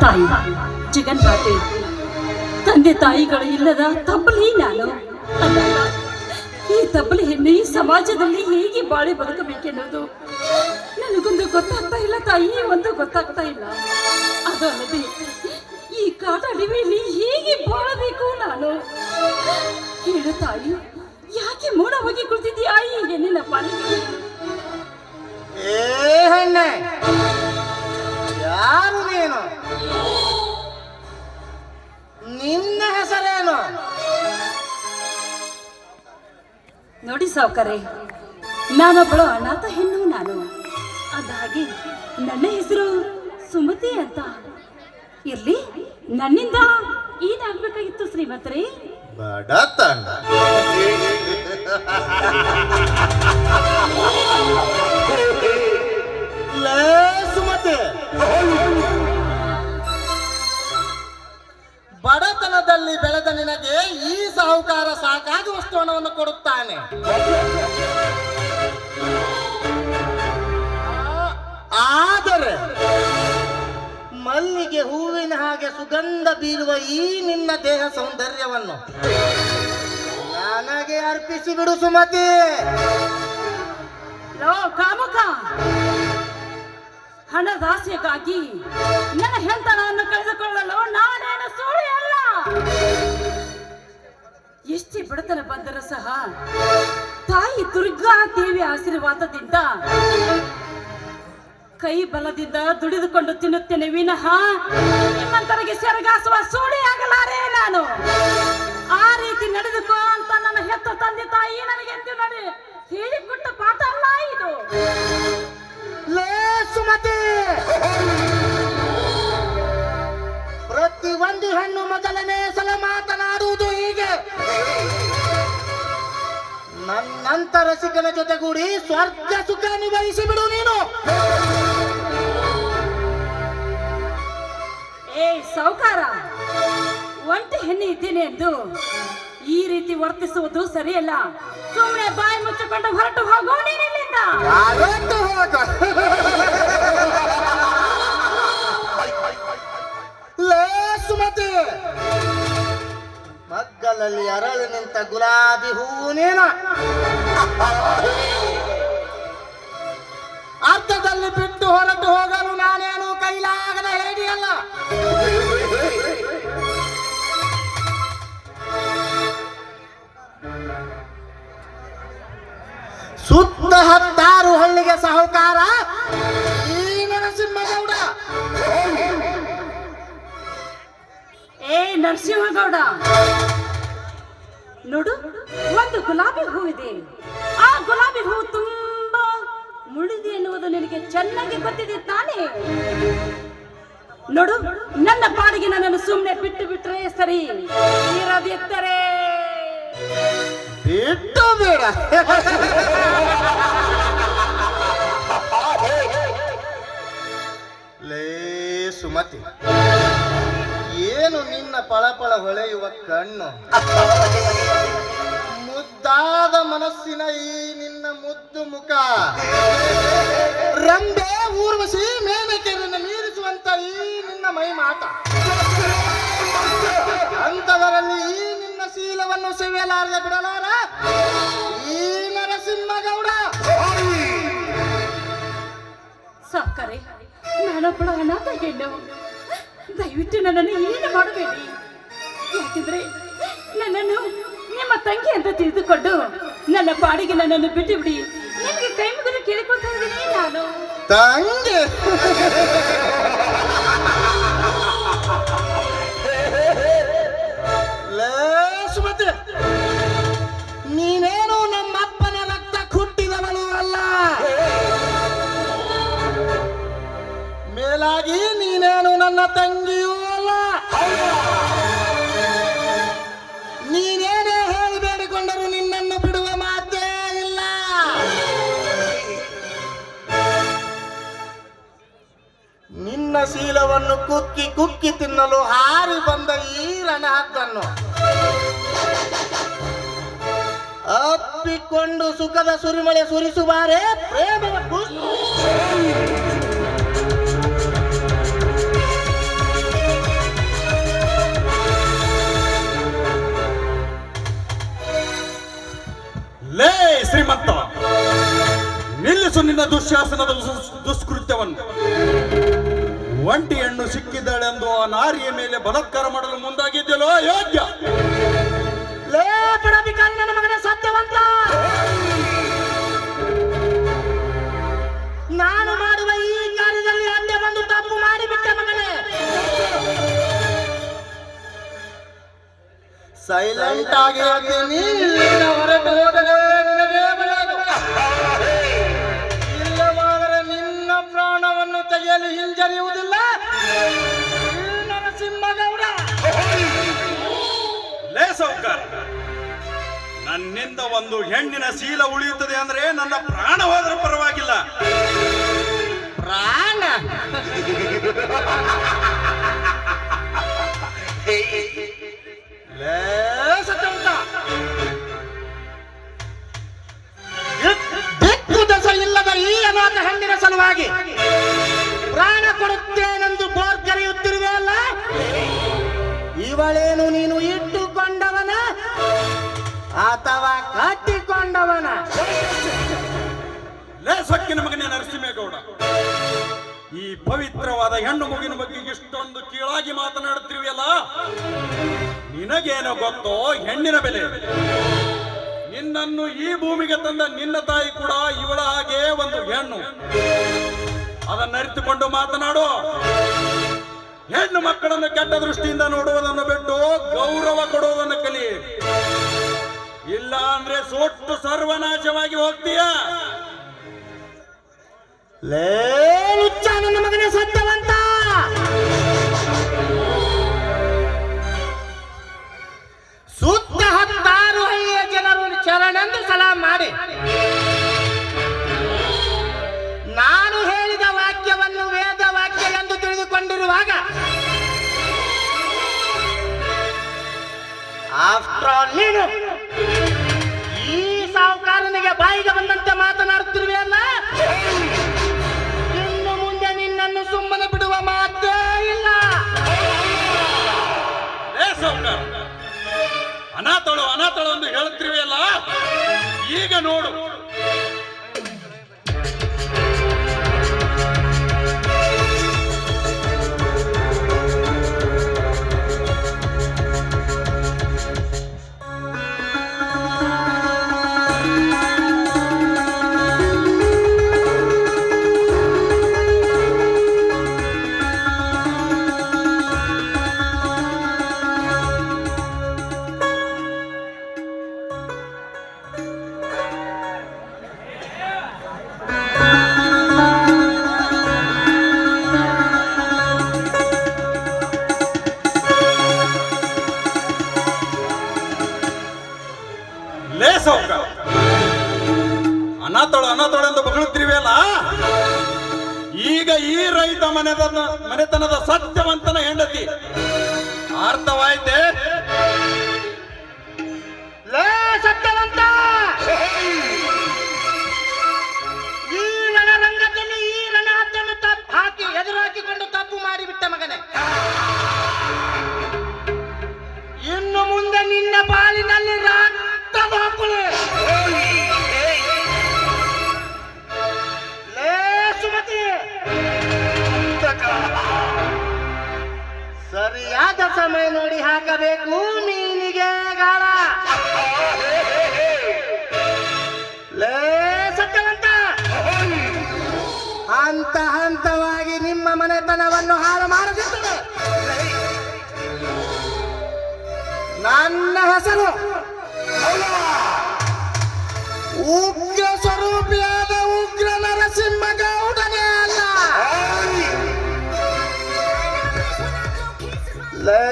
ತಾಯಿ ಜಗನ್ಮಾತೆ, ತಂದೆ ತಾಯಿಗಳು ಇಲ್ಲದ ತಬ್ಬಲಿ ನಾನು. ಅಂದಾಗ ಈ ತಬ್ಬಲಿ ಹೆಣ್ಣು ಈ ಸಮಾಜದಲ್ಲಿ ಹೇಗೆ ಬಾಳಿ ಬದುಕಬೇಕೆನ್ನೋದು ನನಗೊಂದು ಗೊತ್ತಾಗ್ತಾ ಇಲ್ಲ ತಾಯಿ, ಒಂದು ಗೊತ್ತಾಗ್ತಾ ಇಲ್ಲ. ಅದು ಅಲ್ಲದೆ ಈ ಕಾಡಡಿವಿಯಲ್ಲಿ ಹೇಗೆ ಬಾಳಬೇಕು ನಾನು? ಹೇಳು ತಾಯಿ, ಯಾಕೆ ಮೌನವಾಗಿ ಕುಳಿತಿದ್ದೀಯಾ ಈ ಹೆಣ್ಣಿನ ಪಾಲಿಗೆ? ಏ ಹೆಣ್ಣೆ, ಯಾರು ನೀನು? ನಿನ್ನ ಹೆಸರೇನು? ನೋಡಿ ಸಾವುಕಾರೆ, ನಾನೊಬ್ಬಳು ಅನಾಥ ಹೆಣ್ಣು ನಾನು. ಅಂದಹಾಗೆ ನನ್ನ ಹೆಸರು ಸುಮತಿ ಅಂತ. ಇರ್ಲಿ, ನನ್ನಿಂದ ಏನಾಗ್ಬೇಕಾಗಿತ್ತು ಶ್ರೀಮಂತರೇ? ಬಡತನ. ಲೇ ಸುಮತಿ, ಬಡತನದಲ್ಲಿ ಬೆಳೆದ ನಿನಗೆ ಈ ಸಾಹುಕಾರ ಸಾಕಾಗುವಷ್ಟು ಹಣವನ್ನು ಕೊಡುತ್ತಾನೆ. ಆದರೆ ಮಲ್ಲಿಗೆ ಹೂವಿನ ಹಾಗೆ ಸುಗಂಧ ಬೀರುವ ಈ ನಿನ್ನ ದೇಹ ಸೌಂದರ್ಯವನ್ನು ನನಗೆ ಅರ್ಪಿಸಿ ಬಿಡು ಸುಮತಿ. ಲೋ ಕಾಮುಕ, ಹಣದಾಸೆಗಾಗಿ ನನ್ನ ಹೆಂಡತನವನ್ನು ಕಳೆದುಕೊಳ್ಳಲು ನಾನೇನು ಸೋಳಿ ಅಲ್ಲ. ಎಷ್ಟೇ ಬಡತನ ಬಂದರೂ ಸಹ ತಾಯಿ ದುರ್ಗಾ ದೇವಿ ಆಶೀರ್ವಾದದಿಂದ ಕೈ ಬಲದಿಂದ ದುಡಿದುಕೊಂಡು ತಿನ್ನುತ್ತೇನೆ ವಿನಃ ನಿಮ್ಮಂತರಿಗೆ ಸೆರಗಾಸುವ ಸೋಳಿ ಆಗಲಾರೆ ನಾನು. ಆ ರೀತಿ ನಡೆದುಕೋ ಅಂತ ನನ್ನ ಹೆತ್ತ ತಂದೆ ತಾಯಿ ನನಗೆ ಎಂದು ನೋಡಿ ಹೇಳಿಕೊಟ್ಟ ಪಾಠ ಅಲ್ಲ ಇದು. ಲೇ ಸುಮತಿ, ಪ್ರತಿ ಒಂದು ಹೆಣ್ಣು ಮೊದಲನೇ ಸಲ ಮಾತನಾಡುವುದು ಹೀಗೆ. ನನ್ನಂತ ರಸಿಕನ ಜೊತೆಗೂಡಿ ಸ್ವರ್ಗ ಸುಖ ಅನುಭವಿಸಿ ಬಿಡು ನೀನು. ಏ ಸಾವುಕಾರ, ಒಂಟಿ ಹೆಣ್ಣು ಇದ್ದೇನೆ ಎಂದು ಈ ರೀತಿ ವರ್ತಿಸುವುದು ಸರಿಯಲ್ಲ. ಸುಮ್ಮನೆ ಬಾಯಿ ಮುಚ್ಚಿಕೊಂಡು ಹೊರಟು ಹೋಗೋ ನೀನಿಲ್ಲಿಂದ. ಲೇ ಸುಮತಿ, ಮಗ್ಗಲಲ್ಲಿ ಅರಳಿ ನಿಂತ ಗುಲಾಬಿ ಹೂವು ನೀನು. ಅರ್ಥದಲ್ಲಿ ಬಿಟ್ಟು ಹೊರಟು ಹೋಗಲು ನಾನೇನು ಕೈಲಾಗದ ಹೇಳಿಯಲ್ಲ. ಸುತ್ತ 16 ಹಳ್ಳಿಗೆ ಸಾಹುಕಾರ ಈ ನರಸಿಂಹಗೌಡ. ಏ ನರಸಿಂಹಗೌಡ, ನೋಡು, ಒಂದು ಗುಲಾಬಿ ಹೂವಿದೆ. ಆ ಗುಲಾಬಿ ಹೂವು ತುಂಬಾ ಮುಳಿದೆ ಎನ್ನುವುದು ನಿನಗೆ ಚೆನ್ನಾಗಿ ಗೊತ್ತಿದೆ ತಾನೇ? ನೋಡು, ನನ್ನ ಪಾಡಿಗೆ ನನ್ನನ್ನು ಸುಮ್ಮನೆ ಬಿಟ್ಟು ಬಿಟ್ರೆ ಸರಿ, ಇರದಿದ್ದರೆ ಬಿಟ್ಟು ಬೇಡ. ಲೇ ಸುಮತಿ, ಏನು ನಿನ್ನ ಪಳಪಳ ಹೊಳೆಯುವ ಕಣ್ಣು, ಮುದ್ದಾದ ಮನಸ್ಸಿನ ಈ ನಿನ್ನ ಮುದ್ದು ಮುಖ, ರಂಬೆ ಊರ್ವಶಿ ಮೇನಕೆಯನ್ನು ಮೀರಿಸುವಂತ ಈ ನಿನ್ನ ಮೈ ಮಾಟ, ಅಂತವರಲ್ಲಿ ಈ ನಿನ್ನ ಶೀಲವನ್ನು ಸೆವೆಯಲಾರದೆ ಬಿಡಲಾರ ಈ ನರಸಿಂಹಗೌಡ. ಸಾಕರೆ, ನಾನೊಬ್ಬಳ ಅನಾಥ ಹೆಣ್ಣು. ದಯವಿಟ್ಟು ನನ್ನನ್ನು ಏನು ಮಾಡಬೇಡಿ. ಯಾಕೆಂದ್ರೆ ನನ್ನನ್ನು ನಿಮ್ಮ ತಂಗಿ ಅಂತ ತಿಳಿದುಕೊಂಡು ನನ್ನ ಪಾಡಿಗೆ ನನ್ನನ್ನು ಬಿಟ್ಟು ಬಿಡಿ. ನಿಮಗೆ ಕೈ ಮುಗಿದು ಕೇಳಿಕೊಳ್ತಾ ಇದ್ದೀನಿ ನಾನು. ತಂಗಿ ಲೇ ಸುಮತಿ, ನೀನೇನು ನಮ್ಮಪ್ಪನ ರಕ್ತ ಹುಟ್ಟಿದವಳು ಅಲ್ಲ. ಮೇಲಾಗಿ ನೀನೇನು ನನ್ನ ತಂಗಿಯೂ ಅಲ್ಲ. ನೀನೇನೇ ಹೇಳಿ ಬೇಡಿಕೊಂಡರೂ ನಿನ್ನನ್ನು ಬಿಡುವ ಮಾತೇ ಇಲ್ಲ. ನಿನ್ನ ಶೀಲವನ್ನು ಕುಕ್ಕಿ ಕುಕ್ಕಿ ತಿನ್ನಲು ಹಾರಿ ಬಂದ ಈ ರಣಹದ್ದನ್ನು ಅಪ್ಪಿಕೊಂಡು ಸುಖದ ಸುರಿಮಳೆ ಸುರಿಸುವಾರೆ ಪ್ರೇಮದ ಒಂಟಿ ಹೆಣ್ಣು ಸಿಕ್ಕಿದ್ದಾಳೆಂದು ಆ ನಾರಿಯ ಮೇಲೆ ಬಲಾತ್ಕಾರ ಮಾಡಲು ಮುಂದಾಗಿದ್ದೆಯೋ ಯೋಗ್ಯ. ಲೇ ಪಡಬಿಕಾರಿ ನನ್ನ ಮಗನೇ ಸತ್ಯವಂತ, ನಾನು ಮಾಡುವ ಈ ಕಾರ್ಯದಲ್ಲಿ ಅಲ್ಲೇ ಬಂದು ತಪ್ಪು ಮಾಡಿಬಿಟ್ಟೆ ಮಗನೇ. ಸೈಲೆಂಟ್ ಆಗಿ ಹೇಳ್ತೀನಿ, ಹೊರಟು ಹೋಗಲೇ ನಿನಗೆ ಒಳ್ಳೆಯದು. ಇಲ್ಲವಾದರೆ ನಿನ್ನ ಪ್ರಾಣವನ್ನು ತೆಗೆಯಲು ಹಿಂಜರಿಯುವುದಿಲ್ಲ ಈ ನರಸಿಂಹಗೌಡ. ಲೇ ಸೌಕರ್, ನನ್ನಿಂದ ಒಂದು ಹೆಣ್ಣಿನ ಶೀಲ ಉಳಿಯುತ್ತದೆ ಅಂದ್ರೆ ನನ್ನ ಪ್ರಾಣ ಹೋದ್ರ ಪರವಾಗಿಲ್ಲ. ಪ್ರಾಣ ಲೇ ಸತ್ಯವಂತ, ದಿಕ್ಕು ದಶ ಇಲ್ಲದ ಈ ಅನಾಥ ಹೆಣ್ಣಿನ ಸಲುವಾಗಿ ಪ್ರಾಣ ಕೊಡುತ್ತೇನೆಂದು ಬೋರ್ ಕರೆಯುತ್ತಿರುವೆ ಅಲ್ಲ, ಇವಳೇನು ನೀನು ಇಟ್ಟುಕೊಂಡವನ ಅಥವಾ ಕಟ್ಟಿಕೊಂಡವನ? ಲೇ ಸೊಕ್ಕಿನ ಮಗನೇ ನರಸಿಂಹೇಗೌಡ, ಈ ಪವಿತ್ರವಾದ ಹೆಣ್ಣು ಮಗುವಿನ ಬಗ್ಗೆ ಇಷ್ಟೊಂದು ಕೀಳಾಗಿ ಮಾತನಾಡುತ್ತಿರುವೆಯಲ್ಲ, ನಿನಗೇನೋ ಗೊತ್ತೋ ಹೆಣ್ಣಿನ ಬೆಲೆ? ನಿನ್ನನ್ನು ಈ ಭೂಮಿಗೆ ತಂದ ನಿನ್ನ ತಾಯಿ ಕೂಡ ಇವಳ ಹಾಗೆ ಒಂದು ಹೆಣ್ಣು. ಅದನ್ನರಿತುಕೊಂಡು ಮಾತನಾಡು. ಹೆಣ್ಣು ಮಕ್ಕಳನ್ನು ಕೆಟ್ಟ ದೃಷ್ಟಿಯಿಂದ ನೋಡುವುದನ್ನು ಬಿಟ್ಟು ಗೌರವ ಕೊಡುವುದನ್ನು ಕಲಿ. ಇಲ್ಲ ಅಂದ್ರೆ ಸೊಟ್ಟು ಸರ್ವನಾಶವಾಗಿ ಹೋಗ್ತೀಯ. ಲೇ ಹುಚ್ಚ ನನ್ನ ಮಗನೇ ಸತ್ಯವಂತ, ಸುತ್ತ 16 ಹಳ್ಳಿಯ ಜನರು ಶರಣೆಂದು ಸಲಾಂ ಮಾಡಿ ನಾನು ಹೇಳಿದ ವಾಕ್ಯವನ್ನು ವೇದ ವಾಕ್ಯ ಎಂದು ತಿಳಿದುಕೊಂಡಿರುವಾಗ ಆಫ್ಟರ್ ಆಲ್ ನೀನು ಈ ಸಾಹುಕಾರನಿಗೆ ಬಾಯಿಗೆ ಬಂದಂತೆ ಮಾತನಾಡುತ್ತಿರುವೆ ಅಲ್ಲ, ಇನ್ನು ಮುಂದೆ ನಿನ್ನನ್ನು ಸುಮ್ಮನೆ ಬಿಡುವ ಮಾತೇ ಇಲ್ಲ. ಅನಾಥಳು ಅನಾಥಳು ಎಂದು ಹೇಳುತ್ತಿರುವೆಯಲ್ಲ, ಈಗ ನೋಡು. ಅನಾಥಳು ಅನಾಥಳು ಎಂದು ಬಗಳುತ್ತಿರುವೆಯಲ್ಲ, ಈಗ ಈ ರೈತ ಮನೆತನದ ಸತ್ಯವಂತನ ಹೆಂಡತಿ. ಅರ್ಥವಾಯ್ತೆ? ಲೇ ಸತ್ಯವಂತ, ಈ ರಣರಂಗದಲ್ಲಿ ಈ ರಣಹದ್ದನ್ನು ಹಾಕಿ ಎದುರು ಹಾಕಿಕೊಂಡು ತಪ್ಪು ಮಾಡಿಬಿಟ್ಟ ಮಗನೇ. ಇನ್ನು ಮುಂದೆ ನಿನ್ನ ಬಾಳಿನಲ್ಲಿ ರಕ್ತದ ಹಾಕುವೆ. ಲೇ ಸುಮತಿ, ಸರಿಯಾದ ಸಮಯ ನೋಡಿ ಹಾಕಬೇಕು ಮೀನಿಗೆ ಗಾಳ. ಲೇ ಸತ್ಯವಂತ, ಹಂತ ಹಂತವಾಗಿ ನಿಮ್ಮ ಮನೆತನವನ್ನು ಹಾಳು ಮಾಡದಿದ್ದರೆ ನನ್ನ ಹೆಸರು ಉಗ್ರ ಸ್ವರೂಪಿಯಾದ ಉಗ್ರ ನರಸಿಂಹಗೌಡನೇ ಅಲ್ಲ. ಲೇ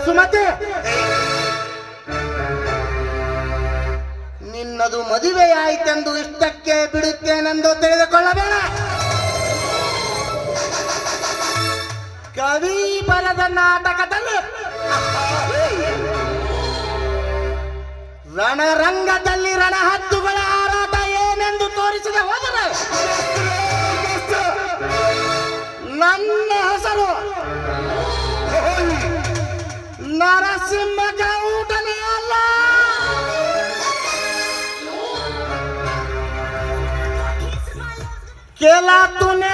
ಸುಮತಿ, ನಿನ್ನದು ಮದುವೆಯಾಯಿತೆಂದು ಇಷ್ಟಕ್ಕೆ ಬಿಡುತ್ತೇನೆಂದು ತಿಳಿದುಕೊಳ್ಳಬೇಡ. ಕವಿ ಬರೆದ ನಾಟಕದಲ್ಲಿ ರಣರಂಗದಲ್ಲಿ ರಣಹದ್ದುಗಳ ಹಾರಾಟ ಏನೆಂದು ತೋರಿಸದೆ ಹೋದರೆ ನನ್ನ ಹೆಸರು ನರಸಿಂಹಗೌಡನೇ ಅಲ್ಲ. केला तूने